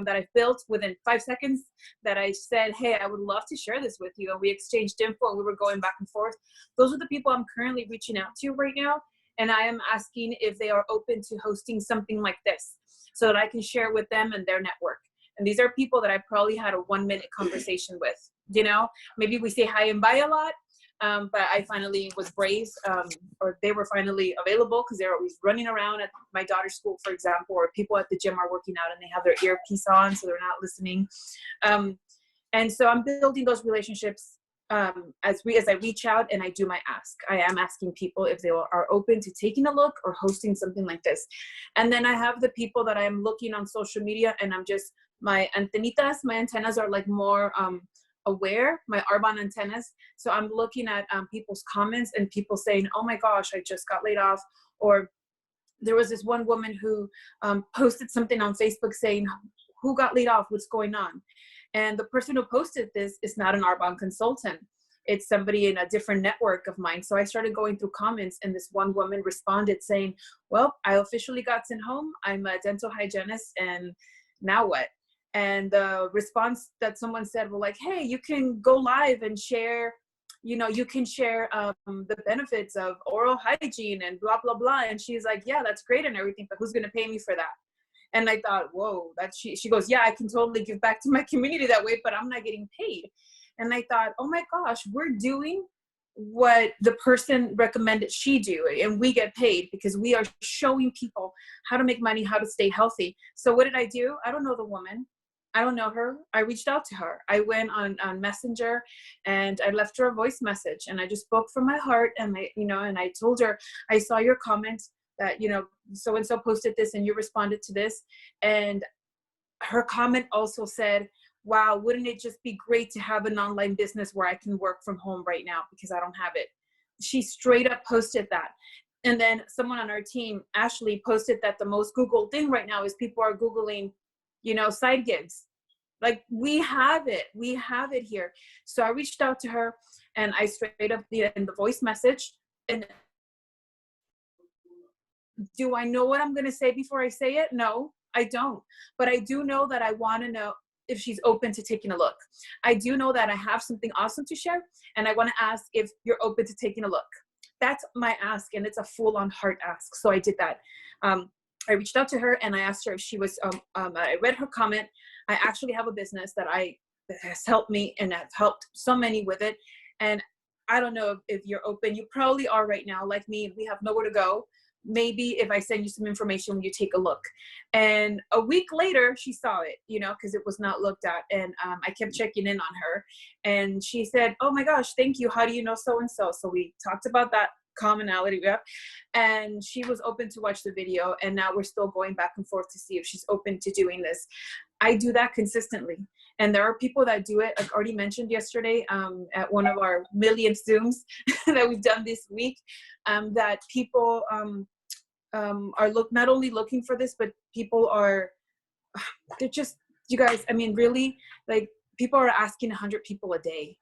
that I built within 5 seconds, that I said, hey, I would love to share this with you. And we exchanged info and we were going back and forth. Those are the people I'm currently reaching out to right now. And I am asking if they are open to hosting something like this so that I can share with them and their network. And these are people that I probably had a 1-minute conversation with, maybe we say hi and bye a lot. But I finally was brave, or they were finally available because they're always running around at my daughter's school, for example, or people at the gym are working out and they have their earpiece on, so they're not listening. And so I'm building those relationships as I reach out and I do my ask. I am asking people if they are open to taking a look or hosting something like this. And then I have the people that I'm looking on social media, and I'm just, my antennas are like more aware, my Arbonne antennas. So I'm looking at people's comments and people saying, oh my gosh, I just got laid off. Or there was this one woman who posted something on Facebook saying, who got laid off? What's going on? And the person who posted this is not an Arbonne consultant. It's somebody in a different network of mine. So I started going through comments, and this one woman responded saying, well, I officially got sent home. I'm a dental hygienist, and now what? And the response that someone said were like, hey, you can go live and share, you can share the benefits of oral hygiene and blah, blah, blah. And she's like, yeah, that's great and everything, but who's going to pay me for that? And I thought, whoa, she goes, yeah, I can totally give back to my community that way, but I'm not getting paid. And I thought, oh my gosh, we're doing what the person recommended she do, and we get paid because we are showing people how to make money, how to stay healthy. So what did I do? I don't know the woman. I don't know her. I reached out to her. I went on Messenger and I left her a voice message, and I just spoke from my heart. And and I told her, I saw your comment that, so-and-so posted this and you responded to this. And her comment also said, wow, wouldn't it just be great to have an online business where I can work from home right now because I don't have it. She straight up posted that. And then someone on our team, Ashley, posted that the most Googled thing right now is people are Googling, side gigs. Like, we have it here. So I reached out to her and I straight up in the voice message, and do I know what I'm going to say before I say it? No, I don't. But I do know that I want to know if she's open to taking a look. I do know that I have something awesome to share, and I want to ask if you're open to taking a look. That's my ask, and it's a full-on heart ask. So I did that. I reached out to her and I asked her if she was, I read her comment. I actually have a business that has helped me and have helped so many with it. And I don't know if you're open. You probably are right now, like me. We have nowhere to go. Maybe if I send you some information, you take a look. And a week later, she saw it, because it was not looked at. And I kept checking in on her. And she said, oh my gosh, thank you. How do you know so-and-so? So we talked about that commonality we have, and she was open to watch the video, and now we're still going back and forth to see if she's open to doing this. I do that consistently, and there are people that do it, like already mentioned yesterday at one of our million Zooms that we've done this week, that people are not only looking for this, but people are, they're just, you guys, I mean, really, like, people are asking 100 people a day,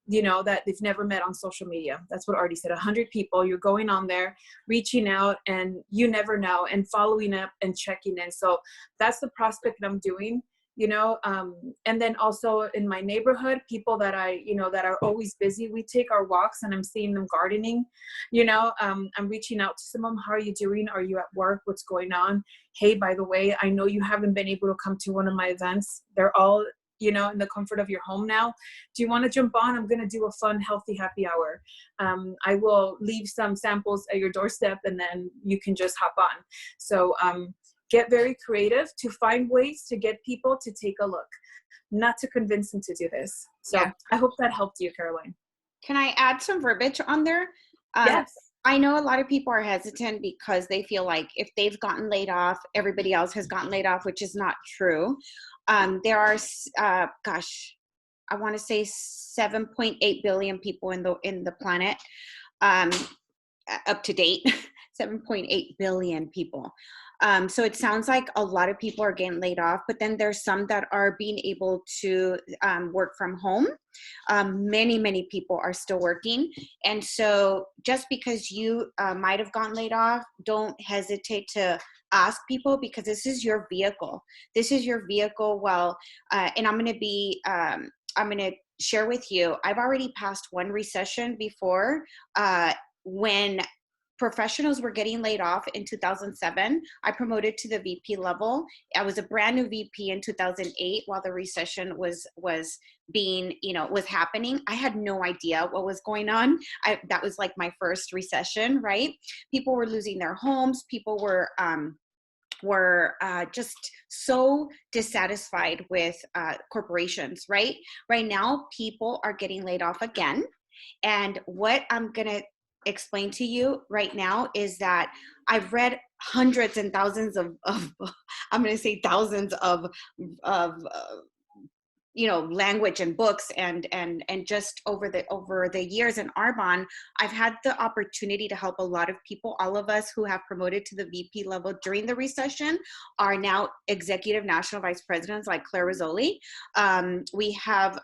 that they've never met on social media. That's what Artey said, 100 people. You're going on there, reaching out, and you never know, and following up and checking in. So that's the prospect that I'm doing, and then also in my neighborhood, people that that are always busy. We take our walks and I'm seeing them gardening, I'm reaching out to some of them. How are you doing? Are you at work? What's going on? Hey, by the way, I know you haven't been able to come to one of my events. They're all in the comfort of your home now. Do you want to jump on? I'm going to do a fun, healthy happy hour. I will leave some samples at your doorstep, and then you can just hop on. So get very creative to find ways to get people to take a look, not to convince them to do this. So yeah. I hope that helped you, Caroline. Can I add some verbiage on there? Yes. I know a lot of people are hesitant because they feel like if they've gotten laid off, everybody else has gotten laid off, which is not true. There are, I want to say 7.8 billion people in the planet, up to date, 7.8 billion people. So it sounds like a lot of people are getting laid off, but then there's some that are being able to work from home. Many people are still working. And so just because you might have gotten laid off, don't hesitate to ask people, because this is your vehicle. This is your vehicle. Well, and I'm going to share with you, I've already passed one recession before, when professionals were getting laid off in 2007. I promoted to the VP level. I was a brand new VP in 2008 while the recession was being, was happening. I had no idea what was going on. That was like my first recession, right? People were losing their homes. People were just so dissatisfied with corporations, right? Right now, people are getting laid off again. And what I'm going to explain to you right now is that I've read hundreds and thousands of I'm going to say thousands of language and books, and just over the years in Arbonne, I've had the opportunity to help a lot of people. All of us who have promoted to the VP level during the recession are now executive national vice presidents, like Claire Rizzoli. We have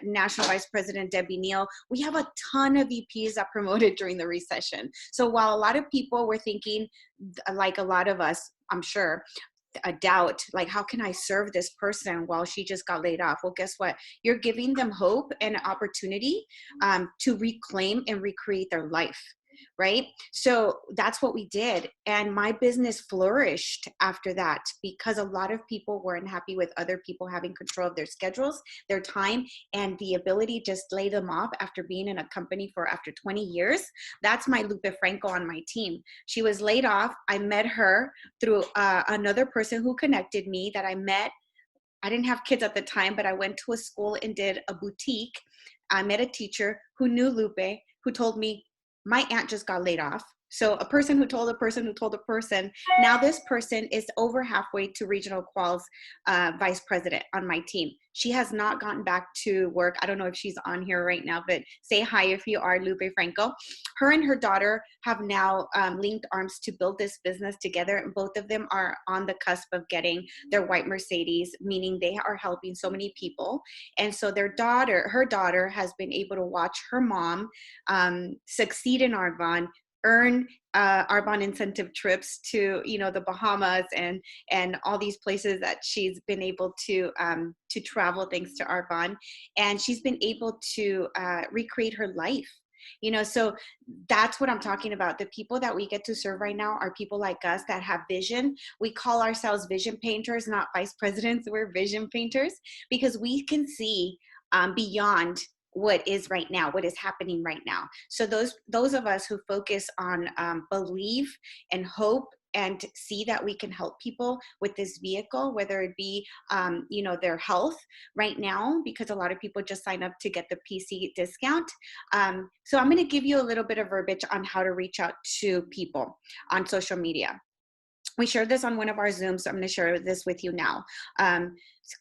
National Vice President Debbie Neal. We have a ton of VPs that promoted during the recession. So while a lot of people were thinking, like a lot of us, I'm sure, a doubt, like, how can I serve this person while she just got laid off? Well, guess what? You're giving them hope and opportunity to reclaim and recreate their life, right? So that's what we did. And my business flourished after that, because a lot of people weren't happy with other people having control of their schedules, their time, and the ability to just lay them off after being in a company for after 20 years. That's my Lupe Franco on my team. She was laid off. I met her through another person who connected me that I met. I didn't have kids at the time, but I went to a school and did a boutique. I met a teacher who knew Lupe, who told me, my aunt just got laid off. So a person who told a person who told a person. Now this person is over halfway to regional quals vice president on my team. She has not gotten back to work. I don't know if she's on here right now, but say hi if you are, Lupe Franco. Her and her daughter have now linked arms to build this business together. And both of them are on the cusp of getting their white Mercedes, meaning they are helping so many people. And so her daughter has been able to watch her mom succeed in Arbonne, earn Arbonne incentive trips to the Bahamas and all these places that she's been able to travel thanks to Arbonne, and she's been able to recreate her life. So that's what I'm talking about. The people that we get to serve right now are people like us that have vision. We call ourselves vision painters, not vice presidents. We're vision painters because we can see beyond what is right now, what is happening right now. So those of us who focus on belief and hope and see that we can help people with this vehicle, whether it be, their health right now, because a lot of people just sign up to get the PC discount. So I'm going to give you a little bit of verbiage on how to reach out to people on social media. We shared this on one of our Zooms, so I'm going to share this with you now.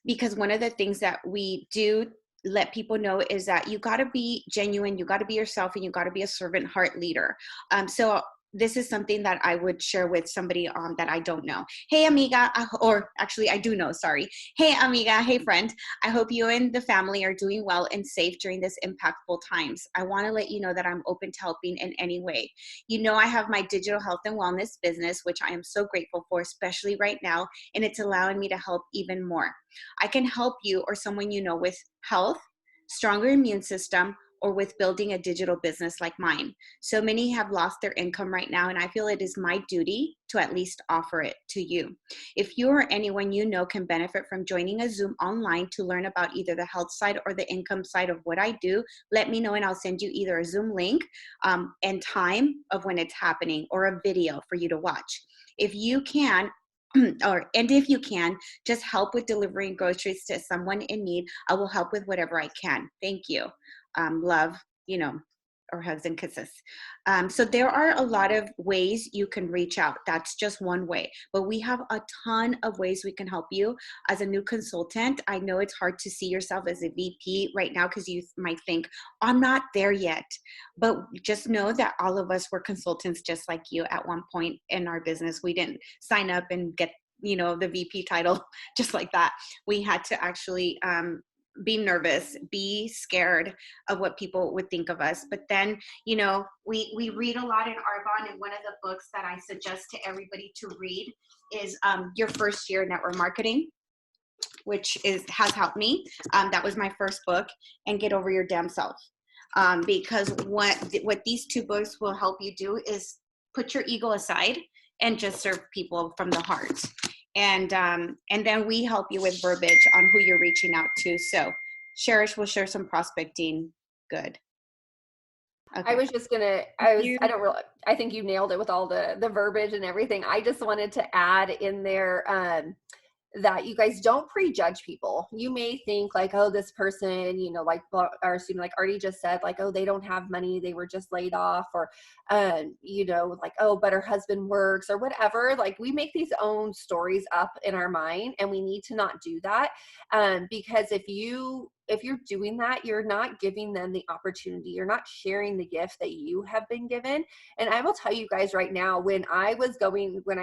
Because one of the things that we do let people know is that you got to be genuine, you got to be yourself, and you got to be a servant heart leader. So this is something that I would share with somebody that I don't know. Hey, amiga, or actually I do know, sorry. Hey, amiga, hey, friend. I hope you and the family are doing well and safe during this impactful times. I want to let you know that I'm open to helping in any way. I have my digital health and wellness business, which I am so grateful for, especially right now, and it's allowing me to help even more. I can help you or someone with health, stronger immune system, or with building a digital business like mine. So many have lost their income right now, and I feel it is my duty to at least offer it to you. If you or anyone you know can benefit from joining a Zoom online to learn about either the health side or the income side of what I do, let me know and I'll send you either a Zoom link and time of when it's happening or a video for you to watch. If you can, if you can, just help with delivering groceries to someone in need, I will help with whatever I can. Thank you. Love, or hugs and kisses. So there are a lot of ways you can reach out. That's just one way, but we have a ton of ways we can help you. As a new consultant, I know it's hard to see yourself as a VP right now because you might think, I'm not there yet, but just know that all of us were consultants just like you at one point in our business. We didn't sign up and get, the VP title just like that. We had to actually be nervous, be scared of what people would think of us. But then, we read a lot in Arbonne, and one of the books that I suggest to everybody to read is Your First Year Network Marketing, which has helped me. That was my first book, and Get Over Your Damn Self. Because what these two books will help you do is put your ego aside and just serve people from the heart. And then we help you with verbiage on who you're reaching out to. So Cherish will share some prospecting. Good. Okay. I was just gonna, I think you nailed it with all the verbiage and everything. I just wanted to add in there, that you guys don't prejudge people. You may think like, oh, this person, you know, like our student, like Artey just said, like, oh, they don't have money, they were just laid off, or, you know, like, oh, but her husband works or whatever. Like, we make these own stories up in our mind, and we need to not do that. Because if you're doing that, you're not giving them the opportunity. You're not sharing the gift that you have been given. And I will tell you guys right now, when I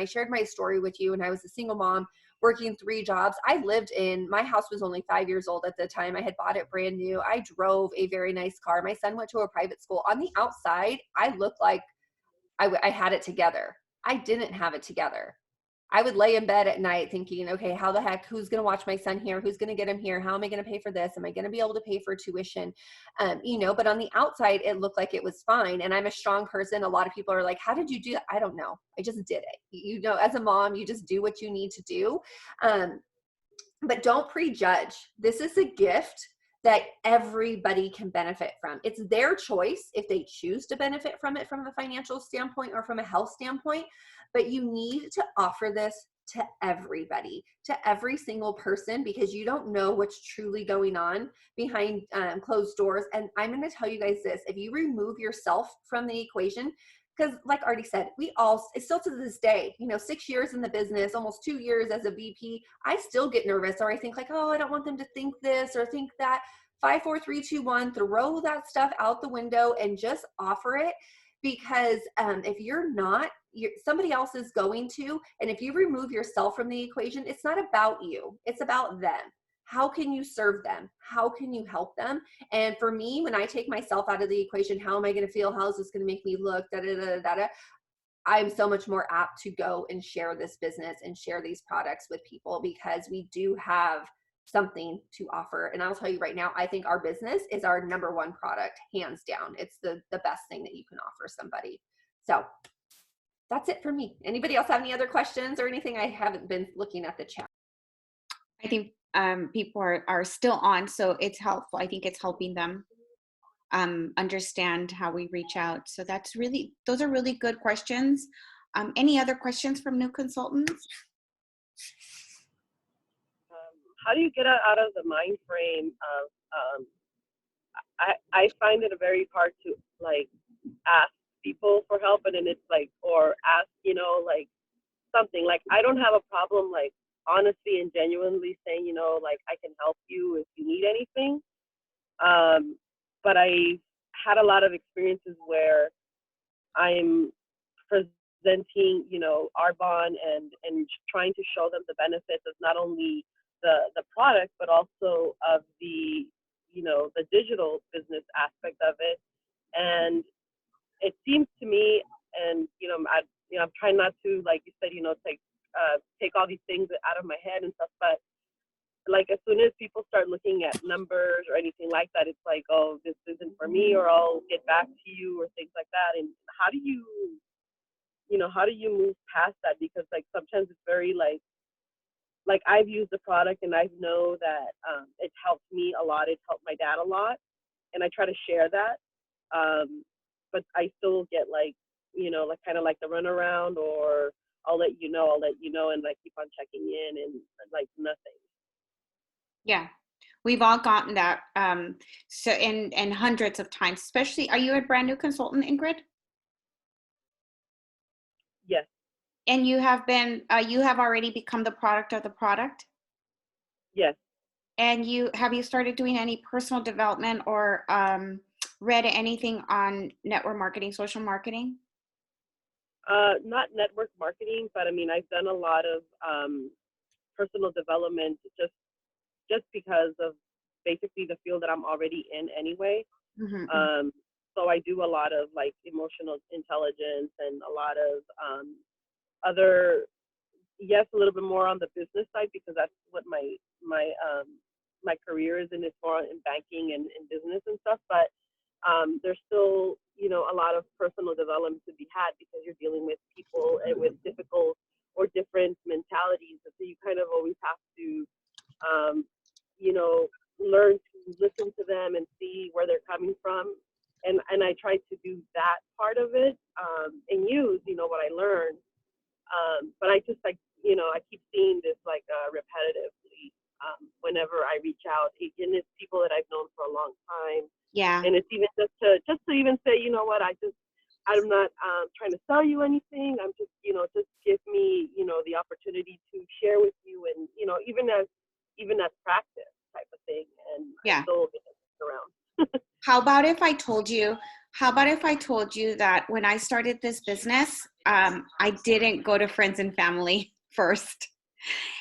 shared my story with you, and I was a single mom working 3 jobs, my house was only 5 years old at the time. I had bought it brand new. I drove a very nice car. My son went to a private school. On the outside, I looked like I had it together. I didn't have it together. I would lay in bed at night thinking, okay, how the heck, who's going to watch my son here? Who's going to get him here? How am I going to pay for this? Am I going to be able to pay for tuition? You know, but on the outside, it looked like it was fine. And I'm a strong person. A lot of people are like, how did you do that? I don't know. I just did it. You know, as a mom, you just do what you need to do. But don't prejudge. This is a gift that everybody can benefit from. It's their choice if they choose to benefit from it from a financial standpoint or from a health standpoint, but you need to offer this to everybody, to every single person, because you don't know what's truly going on behind closed doors. And I'm going to tell you guys this, if you remove yourself from the equation, because like Artey said, it's still to this day, you know, 6 years in the business, almost 2 years as a VP, I still get nervous, or I think like, oh, I don't want them to think this or think that. 5, 4, 3, 2, 1, throw that stuff out the window and just offer it. Because if you're not, somebody else is going to, and if you remove yourself from the equation, it's not about you, it's about them. How can you serve them? How can you help them? And for me, when I take myself out of the equation, how am I going to feel? How is this going to make me look? I'm so much more apt to go and share this business and share these products with people, because we do have something to offer. And I'll tell you right now, I think our business is our number 1 product, hands down. It's the best thing that you can offer somebody. So that's it for me. Anybody else have any other questions or anything? I haven't been looking at the chat. I think people are still on, so it's helpful. I think it's helping them understand how we reach out. So those are really good questions. Any other questions from new consultants? How do you get out of the mind frame of, I find it very hard to like ask people for help, and then it's like, or ask, you know, like something like, I don't have a problem like honestly and genuinely saying, you know, like I can help you if you need anything. But I had a lot of experiences where I'm presenting, you know, Arbonne and trying to show them the benefits of not only the product, but also of the, you know, the digital business aspect of it. And it seems to me, and, you know, I'm trying not to, like you said, you know, take all these things out of my head and stuff, but like as soon as people start looking at numbers or anything like that, it's like, oh, this isn't for me, or I'll get back to you, or things like that. And how do you move past that? Because like sometimes it's very like I've used the product and I know that it's helped me a lot. It's helped my dad a lot, and I try to share that. But I still get like, you know, like kind of like the runaround, or I'll let you know, and like keep on checking in and like nothing. Yeah, we've all gotten that. So and hundreds of times, especially, are you a brand new consultant, Ingrid? Yes. And you have already become the product of the product? Yes. And have you started doing any personal development or read anything on network marketing, social marketing? Not network marketing, but I mean, I've done a lot of personal development just because of basically the field that I'm already in anyway. Mm-hmm. So I do a lot of like emotional intelligence and a lot of other yes, a little bit more on the business side because that's what my career is in. It's more in banking and in business and stuff. But there's still, a lot of personal development to be had because you're dealing with people and with difficult or different mentalities. And so you kind of always have to, learn to listen to them and see where they're coming from. And I try to do that part of it and use, what I learned. But I just I keep seeing this repetitively whenever I reach out, and it's people that I've known for a long time. Yeah. And it's even just to even say, I'm not trying to sell you anything. I'm just, just give me, the opportunity to share with you, and even as practice type of thing, and Yeah. I still get around. How about if I told you that when I started this business, I didn't go to friends and family first?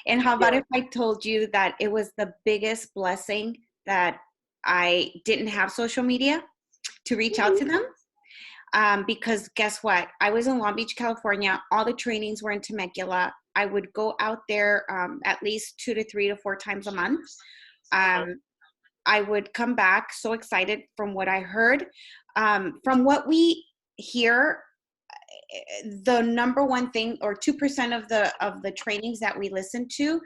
And how about if I told you that it was the biggest blessing that I didn't have social media to reach out to them? Because guess what? I was in Long Beach, California. All the trainings were in Temecula. I would go out there at least 2 to 3 to 4 times a month. I would come back so excited from what I heard. From what we hear, the number one thing, or 2% of the trainings that we listen to,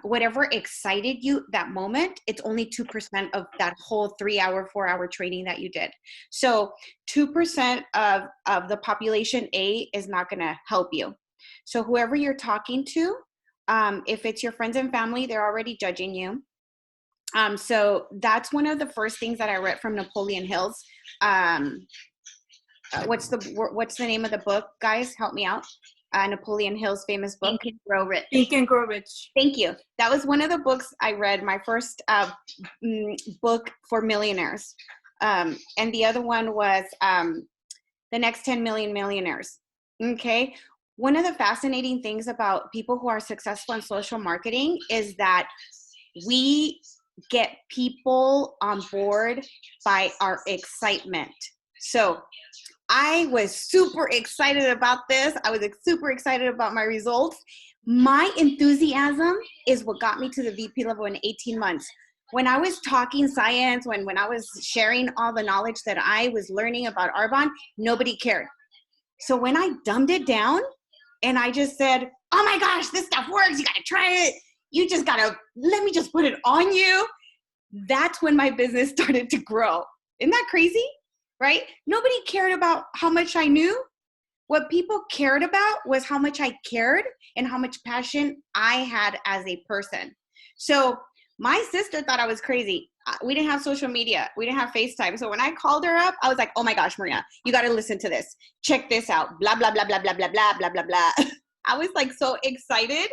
whatever excited you that moment, it's only 2% of that whole 3-hour, 4-hour training that you did. So 2% of the population A is not going to help you. So whoever you're talking to, if it's your friends and family, they're already judging you. So that's one of the first things that I read from Napoleon Hill's. What's the name of the book, guys? Help me out. Napoleon Hill's famous book. Think and Grow Rich. Think and Grow Rich. Thank you. That was one of the books I read, my first book for millionaires. And the other one was The Next 10 Million Millionaires. Okay. One of the fascinating things about people who are successful in social marketing is that we get people on board by our excitement. So I was super excited about this. I was super excited about my results. My enthusiasm is what got me to the VP level in 18 months. When I was talking science, when I was sharing all the knowledge that I was learning about Arbonne, nobody cared. So when I dumbed it down and I just said, oh my gosh, this stuff works. You got to try it. You just got to, let me just put it on you. That's when my business started to grow. Isn't that crazy? Right? Nobody cared about how much I knew. What people cared about was how much I cared and how much passion I had as a person. So my sister thought I was crazy. We didn't have social media. We didn't have FaceTime. So when I called her up, I was like, oh my gosh, Maria, you got to listen to this. Check this out. Blah, blah, blah, blah, blah, blah, blah, blah, blah, blah. I was like so excited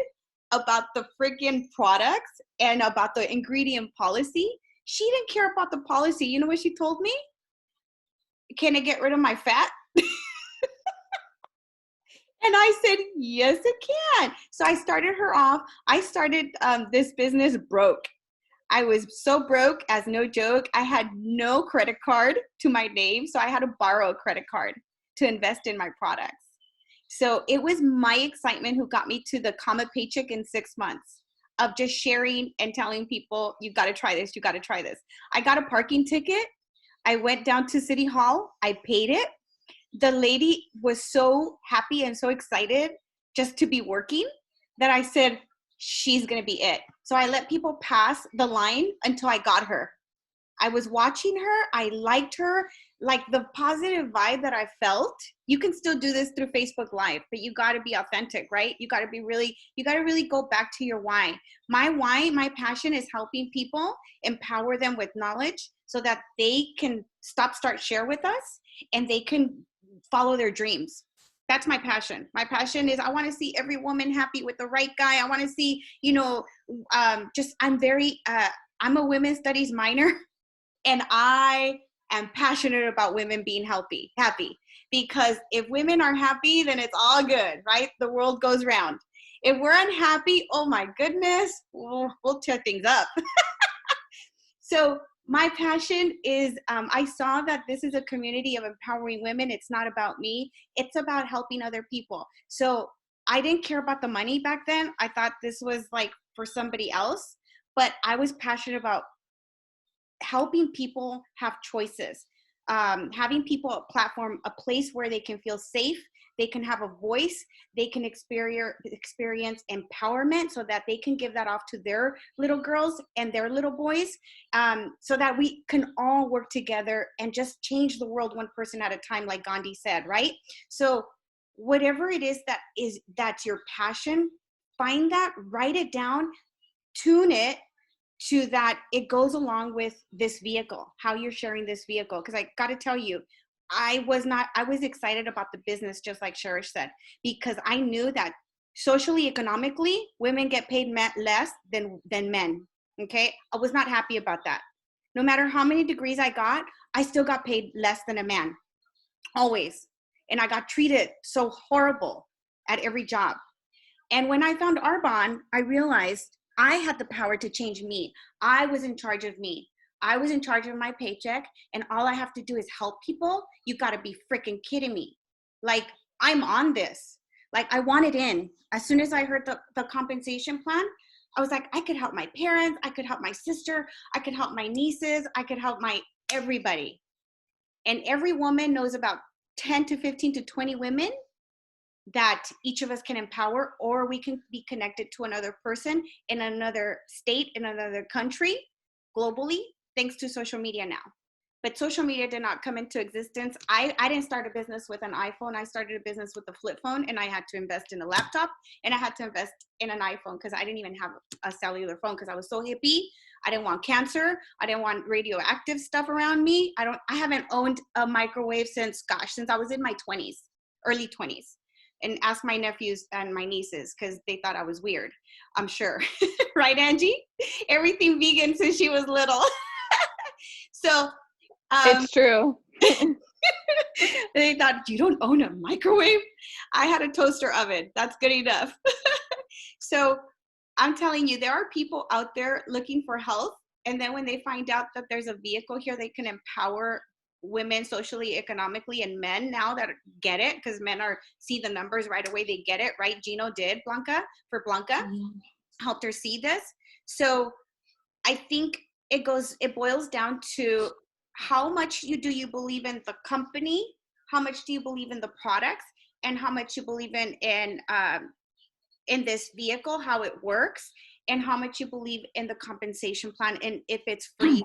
about the freaking products and about the ingredient policy. She didn't care about the policy. You know what she told me? Can I get rid of my fat? And I said, yes, it can. So I started her off. I started this business broke. I was so broke, as no joke. I had no credit card to my name. So I had to borrow a credit card to invest in my products. So it was my excitement who got me to the comma paycheck in 6 months of just sharing and telling people, you got to try this. You got to try this. I got a parking ticket. I went down to City Hall. I paid it. The lady was so happy and so excited just to be working that I said, she's going to be it. So I let people pass the line until I got her. I was watching her. I liked her. Like the positive vibe that I felt. You can still do this through Facebook Live, but you got to be authentic, right? You got to really go back to your why. My passion is helping people, empower them with knowledge so that they can start, share with us, and they can follow their dreams. That's my passion. My passion is I want to see every woman happy with the right guy. I want to see, I'm a women's studies minor, and I am passionate about women being happy, because if women are happy, then it's all good, right? The world goes round. If we're unhappy, oh my goodness, we'll tear things up. So my passion is, I saw that this is a community of empowering women. It's not about me. It's about helping other people. So I didn't care about the money back then. I thought this was like for somebody else, but I was passionate about helping people have choices, having people a platform, a place where they can feel safe, they can have a voice, they can experience empowerment so that they can give that off to their little girls and their little boys, so that we can all work together and just change the world one person at a time, like Gandhi said, right? So whatever it is that's your passion, find that, write it down, tune it to that it goes along with this vehicle, how you're sharing this vehicle. Because I got to tell you, I was excited about the business, just like Cherish said, because I knew that socially, economically, women get paid less than men. Okay. I was not happy about that. No matter how many degrees I got, I still got paid less than a man, always. And I got treated so horrible at every job. And when I found Arbonne, I realized I had the power to change me. I was in charge of me. I was in charge of my paycheck, and all I have to do is help people. You got to be freaking kidding me. Like, I'm on this. Like, I wanted in. As soon as I heard the compensation plan, I was like, I could help my parents. I could help my sister. I could help my nieces. I could help everybody. And every woman knows about 10 to 15 to 20 women that each of us can empower, or we can be connected to another person in another state, in another country, globally, thanks to social media now. But social media did not come into existence. I didn't start a business with an iPhone. I started a business with a flip phone, and I had to invest in a laptop, and I had to invest in an iPhone because I didn't even have a cellular phone because I was so hippie. I didn't want cancer. I didn't want radioactive stuff around me. I haven't owned a microwave since I was in my 20s, early 20s. And ask my nephews and my nieces because they thought I was weird, I'm sure. Right, Angie? Everything vegan since she was little. So it's true. They thought, you don't own a microwave? I had a toaster oven. That's good enough. So I'm telling you, there are people out there looking for health. And then when they find out that there's a vehicle here, they can empower women socially, economically, and men now that get it, because men see the numbers right away. They get it, right? Gino did, Blanca, helped her see this. So I think it boils down to how much do you believe in the company, how much do you believe in the products, and how much you believe in this vehicle, how it works, and how much you believe in the compensation plan, and if it's free.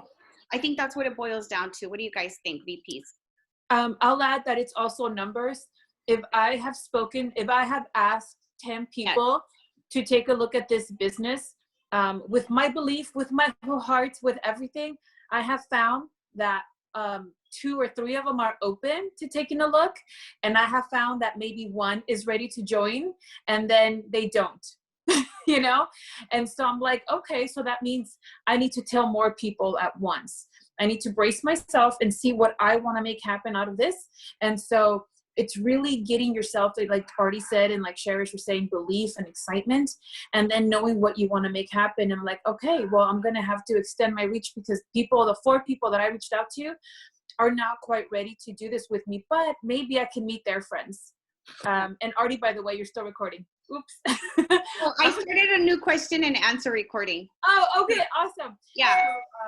I think that's what it boils down to. What do you guys think, VPs? I'll add that it's also numbers. If I have asked 10 people to take a look at this business, with my belief, with my whole heart, with everything, I have found that 2 or 3 of them are open to taking a look. And I have found that maybe 1 is ready to join and then they don't. You know? And so I'm like, okay, so that means I need to tell more people at once. I need to brace myself and see what I want to make happen out of this. And so it's really getting yourself to, like Artey said, and like Cherish was saying, belief and excitement, and then knowing what you want to make happen. And I'm like, okay, well, I'm going to have to extend my reach because the 4 people that I reached out to are not quite ready to do this with me, but maybe I can meet their friends. And Artey, by the way, you're still recording. Oops. Well, I started a new question and answer recording. Oh, okay, awesome. Yeah,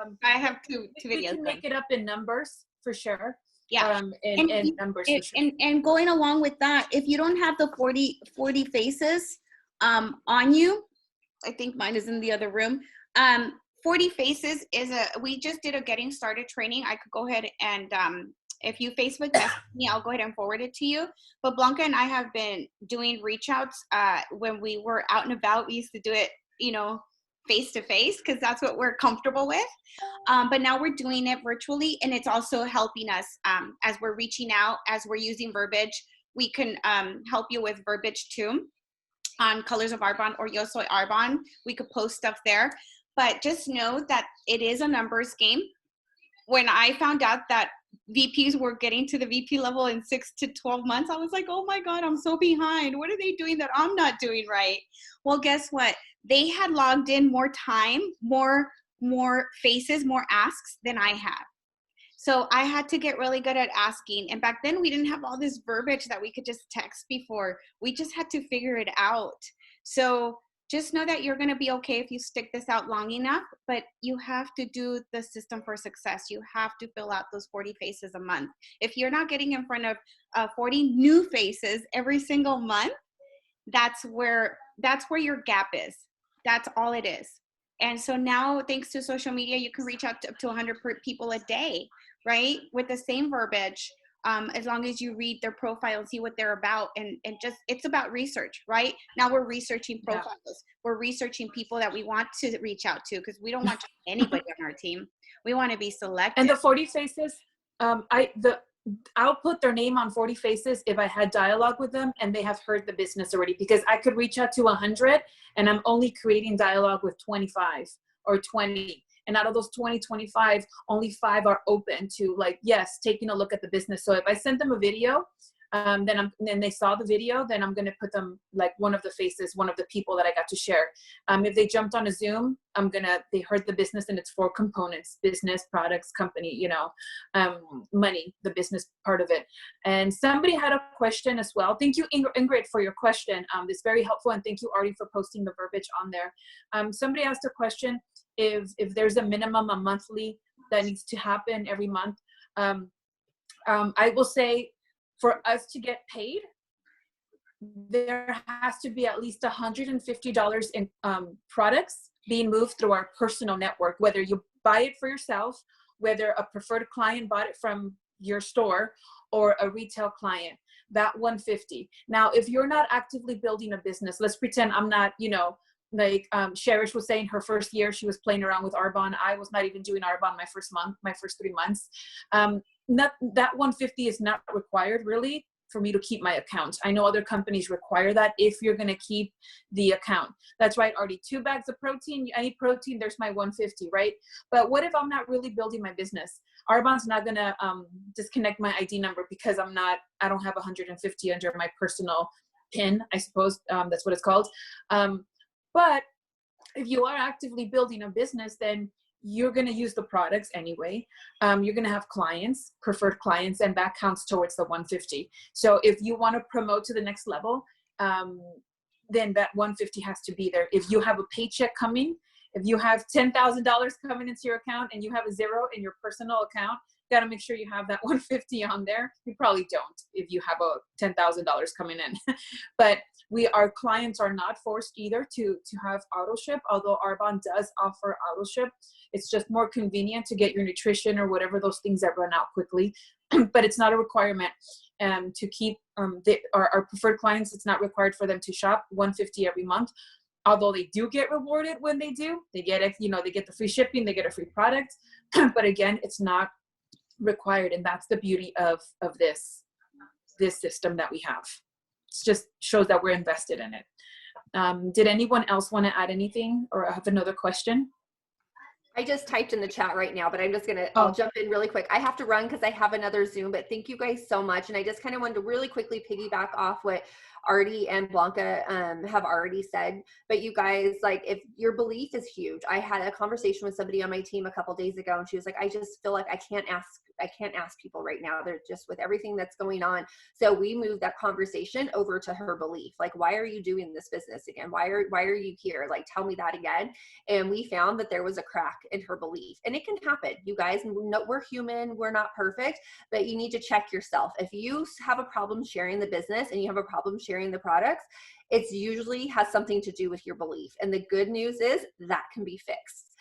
so, I have two videos. We can make it up in numbers for sure. Yeah, and numbers for sure. And going along with that, if you don't have the 40 faces on you, I think mine is in the other room. 40 faces we just did a getting started training. I could go ahead and if you Facebook message me, I'll go ahead and forward it to you. But Blanca and I have been doing reach outs when we were out and about. We used to do it, face to face because that's what we're comfortable with. But now we're doing it virtually, and it's also helping us as we're reaching out, as we're using verbiage. We can help you with verbiage too on Colors of Arbonne or Yo Soy Arbonne. We could post stuff there. But just know that it is a numbers game. When I found out that VPs were getting to the VP level in 6 to 12 months, I was like, oh my God, I'm so behind. What are they doing that I'm not doing right? Well, guess what? They had logged in more time, more faces, more asks than I have. So I had to get really good at asking. And back then we didn't have all this verbiage that we could just text before. We just had to figure it out. So just know that you're going to be okay if you stick this out long enough, but you have to do the system for success. You have to fill out those 40 faces a month. If you're not getting in front of 40 new faces every single month, that's where your gap is. That's all it is. And so now, thanks to social media, you can reach out to up to 100 people a day, right? With the same verbiage, as long as you read their profile and see what they're about, and just, it's about research, right? Now we're researching profiles. Yeah. We're researching people that we want to reach out to, because we don't want just anybody on our team. We want to be selective. And the 40 faces, I'll put their name on 40 faces if I had dialogue with them and they have heard the business already, because I could reach out to 100 and I'm only creating dialogue with 25 or 20. And out of those 20, 25, only 5 are open to, like, yes, taking a look at the business. So if I sent them a video, then they saw the video, then I'm going to put them like one of the faces, one of the people that I got to share. If they jumped on a Zoom, they heard the business and its 4 components: business, products, company, money, the business part of it. And somebody had a question as well. Thank you, Ingrid, for your question. It's very helpful. And thank you, Artey, for posting the verbiage on there. Somebody asked a question, if there's a minimum, a monthly that needs to happen every month. I will say, for us to get paid, there has to be at least $150 in products being moved through our personal network, whether you buy it for yourself, whether a preferred client bought it from your store, or a retail client, that $150. Now, if you're not actively building a business, let's pretend I'm not, like Cherish was saying, her first year, she was playing around with Arbonne. I was not even doing Arbonne my first 3 months. That $150 is not required really for me to keep my account. I know other companies require that if you're going to keep the account. That's right, Artey. 2 bags of protein. I need protein. There's my $150, right? But what if I'm not really building my business? Arbonne's not going to disconnect my ID number because I don't have 150 under my personal PIN, I suppose. That's what it's called. But if you are actively building a business, then you're going to use the products anyway. You're going to have clients, preferred clients, and that counts towards the $150. So if you want to promote to the next level, then that $150 has to be there. If you have a paycheck coming, if you have $10,000 coming into your account and you have a 0 in your personal account, you got to make sure you have that $150 on there. You probably don't if you have a $10,000 coming in. But our clients are not forced either to have auto ship, although Arbonne does offer auto ship. It's just more convenient to get your nutrition or whatever, those things that run out quickly. But it's not a requirement to keep our preferred clients. It's not required for them to shop $150 every month. Although they do get rewarded when they do. They get they get the free shipping, they get a free product. But again, it's not required, and that's the beauty of this system that we have. It just shows that we're invested in it. Did anyone else want to add anything or have another question? I just typed in the chat right now, but I'm just I'll jump in really quick. I have to run because I have another Zoom, but thank you guys so much. And I just kind of wanted to really quickly piggyback off what Artey and Blanca have already said. But you guys, like, if your belief is huge. I had a conversation with somebody on my team a couple days ago, and she was like, I just feel like I can't ask people right now. They're just with everything that's going on. So we moved that conversation over to her belief. Like, why are you doing this business again? Why are you here? Like, tell me that again. And we found that there was a crack in her belief, and it can happen, you guys. We're human. We're not perfect, but you need to check yourself. If you have a problem sharing the business and you have a problem sharing the products, it's usually has something to do with your belief. And the good news is that can be fixed,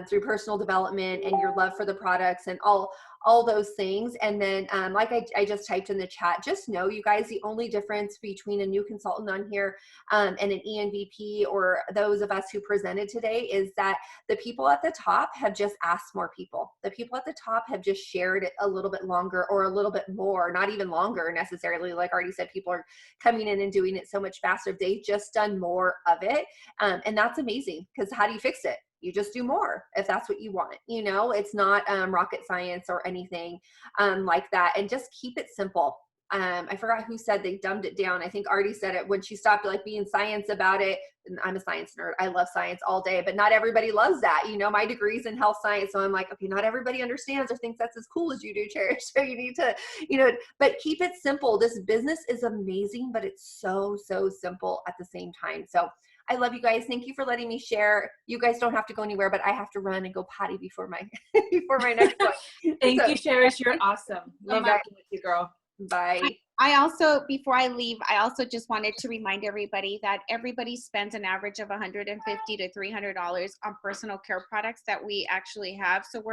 through personal development and your love for the products and all those things. And then like I just typed in the chat, just know, you guys, the only difference between a new consultant on here and an ENVP or those of us who presented today is that the people at the top have just asked more people. The people at the top have just shared it a little bit longer or a little bit more, not even longer necessarily. Like Artey said, people are coming in and doing it so much faster. They've just done more of it. And that's amazing, because how do you fix it? You just do more if that's what you want. It's not rocket science or anything like that. And just keep it simple. I forgot who said they dumbed it down. I think Artey said it when she stopped like being science about it. And I'm a science nerd. I love science all day, but not everybody loves that. You know, my degree's in health science. So I'm like, okay, not everybody understands or thinks that's as cool as you do, Cherish. So you need to, you know, but keep it simple. This business is amazing, but it's so, so simple at the same time. So I love you guys. Thank you for letting me share. You guys don't have to go anywhere, but I have to run and go potty before my before my next one. Thank you, Cherish. You're awesome. Love working with you, girl. Bye. I also, before I leave, I also just wanted to remind everybody that everybody spends an average of $150 to $300 on personal care products that we actually have. So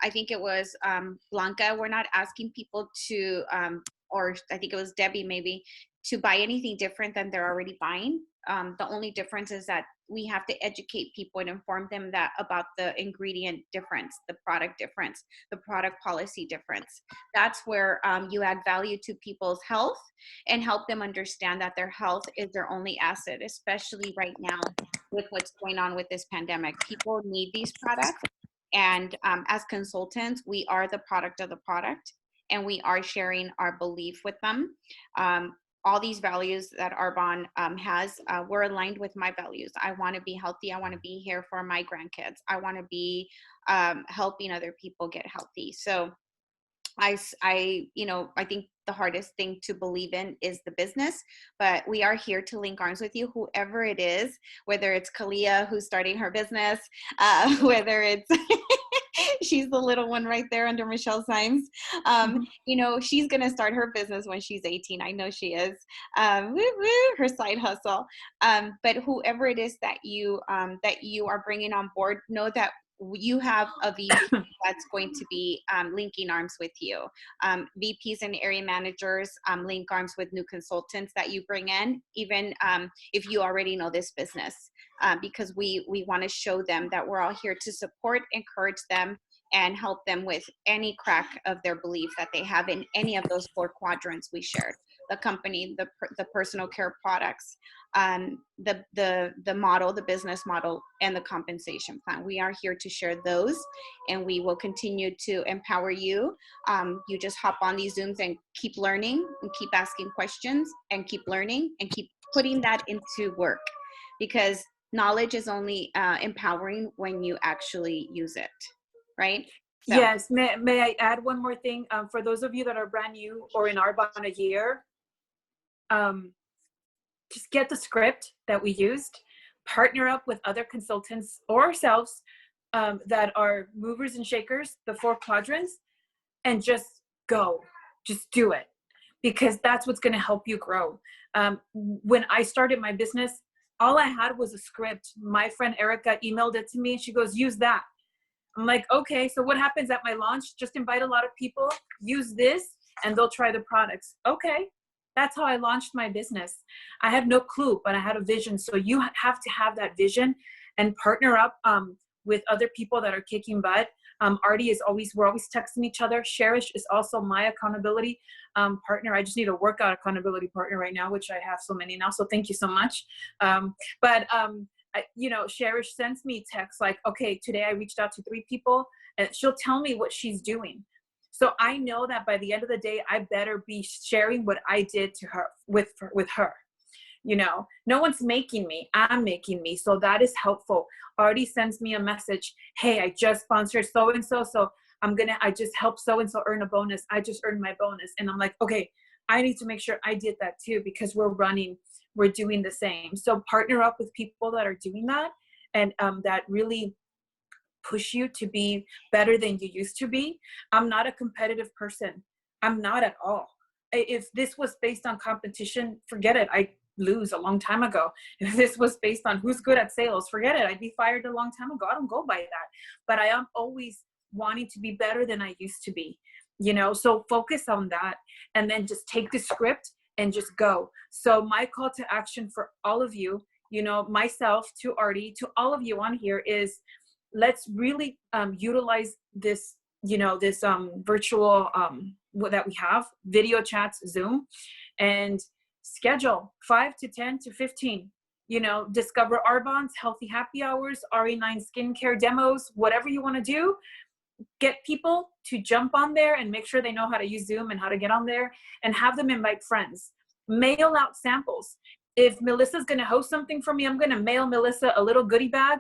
I think it was Blanca, we're not asking people to, or I think it was Debbie maybe, to buy anything different than they're already buying. The only difference is that we have to educate people and inform them about the ingredient difference, the product difference, the product policy difference. That's where you add value to people's health and help them understand that their health is their only asset, especially right now with what's going on with this pandemic. People need these products. And as consultants, we are the product of the product, and we are sharing our belief with them. All these values that Arbonne has, we're aligned with my values. I want to be healthy. I want to be here for my grandkids. I want to be helping other people get healthy. So I think the hardest thing to believe in is the business, but we are here to link arms with you, whoever it is, whether it's Kalia who's starting her business, whether it's she's the little one right there under Michelle Symes. You know, she's going to start her business when she's 18. I know she is. Her side hustle. But whoever it is that you are bringing on board, know that you have a VP that's going to be linking arms with you. VPs and area managers link arms with new consultants that you bring in, even if you already know this business, because we want to show them that we're all here to support, encourage them, and help them with any crack of their belief that they have in any of those 4 quadrants we shared: the company, the personal care products, the model, the business model, and the compensation plan. We are here to share those, and we will continue to empower you. You just hop on these Zooms and keep learning and keep asking questions and keep learning and keep putting that into work, because knowledge is only empowering when you actually use it, right? So. Yes. May I add one more thing? For those of you that are brand new or in Arbonne a year, just get the script that we used, partner up with other consultants or ourselves that are movers and shakers, the 4 quadrants, and just go, just do it, because that's what's going to help you grow. When I started my business, all I had was a script. My friend Erica emailed it to me and she goes, use that. I'm like, okay, so what happens at my launch? Just invite a lot of people, use this, and they'll try the products. Okay. That's how I launched my business. I had no clue, but I had a vision. So you have to have that vision and partner up with other people that are kicking butt. Artey we're always texting each other. Cherish is also my accountability partner. I just need a workout accountability partner right now, which I have so many now. So thank you so much. Cherish sends me texts like, okay, today I reached out to 3 people, and she'll tell me what she's doing. So I know that by the end of the day, I better be sharing what I did to her with her. You know, no one's making me, I'm making me. So that is helpful. Artey sends me a message. Hey, I just sponsored so-and-so. So I just helped so-and-so earn a bonus. I just earned my bonus. And I'm like, okay, I need to make sure I did that too, because we're doing the same. So partner up with people that are doing that, and that really push you to be better than you used to be. I'm not a competitive person. I'm not at all. If this was based on competition, forget it. I lose a long time ago. If this was based on who's good at sales, forget it. I'd be fired a long time ago. I don't go by that. But I am always wanting to be better than I used to be, you know, so focus on that, and then just take the script and just go. So my call to action for all of you, you know, myself, to Artey, to all of you on here, is let's really utilize this, you know, this virtual that we have, video chats, Zoom, and schedule 5 to 10 to 15, you know, discover Arbonne's healthy happy hours, RE9 skincare demos, whatever you want to do. get people to jump on there and make sure they know how to use Zoom and how to get on there, and have them invite friends. Mail out samples. If Melissa's going to host something for me, I'm going to mail Melissa a little goodie bag,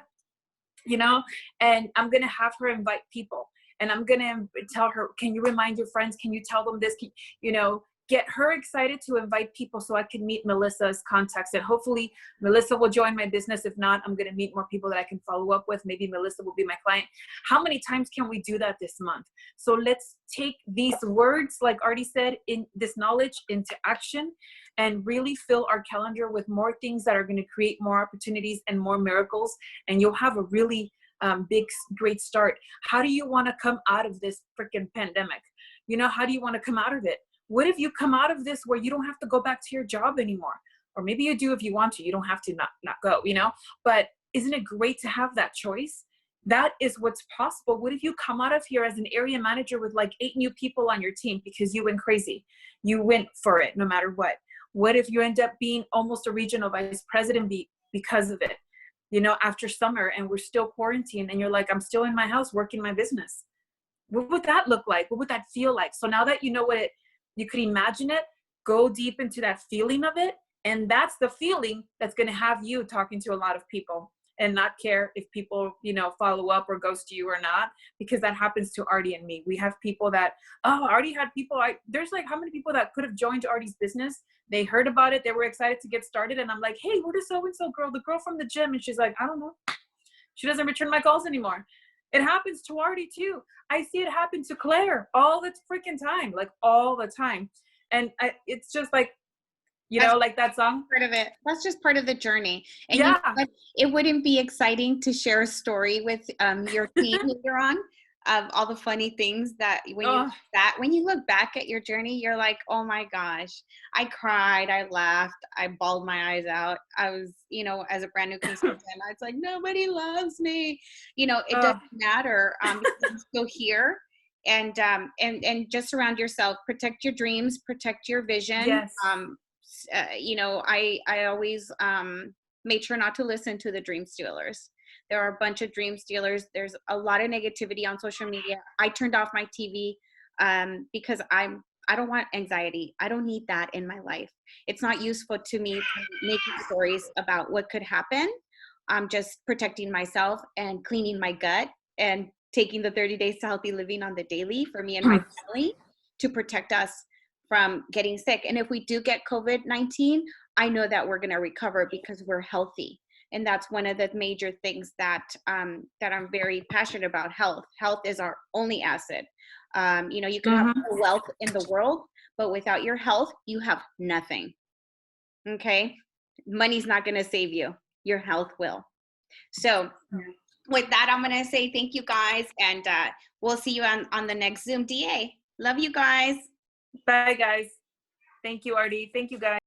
you know, and I'm going to have her invite people. And I'm going to tell her, can you remind your friends? Can you tell them this? You know, get her excited to invite people so I can meet Melissa's contacts. And hopefully Melissa will join my business. If not, I'm going to meet more people that I can follow up with. Maybe Melissa will be my client. How many times can we do that this month? So let's take these words, like Artey said, in this knowledge into action, and really fill our calendar with more things that are going to create more opportunities and more miracles. And you'll have a really big, great start. How do you want to come out of this freaking pandemic? You know, how do you want to come out of it? What if you come out of this where you don't have to go back to your job anymore? Or maybe you do if you want to. You don't have to not go, you know? But isn't it great to have that choice? That is what's possible. What if you come out of here as an area manager with like 8 new people on your team because you went crazy? You went for it no matter what. What if you end up being almost a regional vice president because of it? You know, after summer and we're still quarantined and you're like, I'm still in my house working my business. What would that look like? What would that feel like? So now that you know what you could imagine it, go deep into that feeling of it. And that's the feeling that's going to have you talking to a lot of people and not care if people, you know, follow up or ghost you or not, because that happens to Artey and me. We have people that, Artey had people. There's like how many people that could have joined Artey's business. They heard about it. They were excited to get started. And I'm like, hey, where does so-and-so girl, the girl from the gym? And she's like, I don't know. She doesn't return my calls anymore. It happens to Artey too. I see it happen to Claire all the freaking time, like all the time. And it's just like, you know, like that song. Part of it. That's just part of the journey. And yeah. You know, it wouldn't be exciting to share a story with your team later on of all the funny things that when you look back at your journey, you're like, oh my gosh, I cried, I laughed, I bawled my eyes out. I was, you know, as a brand new consultant, I was like, nobody loves me. You know, it doesn't matter because I'm still here. And just surround yourself, protect your dreams, protect your vision. Yes. You know, I always made sure not to listen to the dream stealers. There are a bunch of dream stealers. There's a lot of negativity on social media. I turned off my TV because I don't want anxiety. I don't need that in my life. It's not useful to me making stories about what could happen. I'm just protecting myself and cleaning my gut and taking the 30 days to healthy living on the daily for me and my family to protect us from getting sick. And if we do get COVID-19, I know that we're going to recover because we're healthy. And that's one of the major things that that I'm very passionate about. Health is our only asset. You know, you can have wealth in the world, but without your health, you have nothing. Okay. Money's not going to save you. Your health will. So with that, I'm going to say thank you guys. And we'll see you on the next Zoom DA. Love you guys. Bye guys. Thank you, Artey. Thank you guys.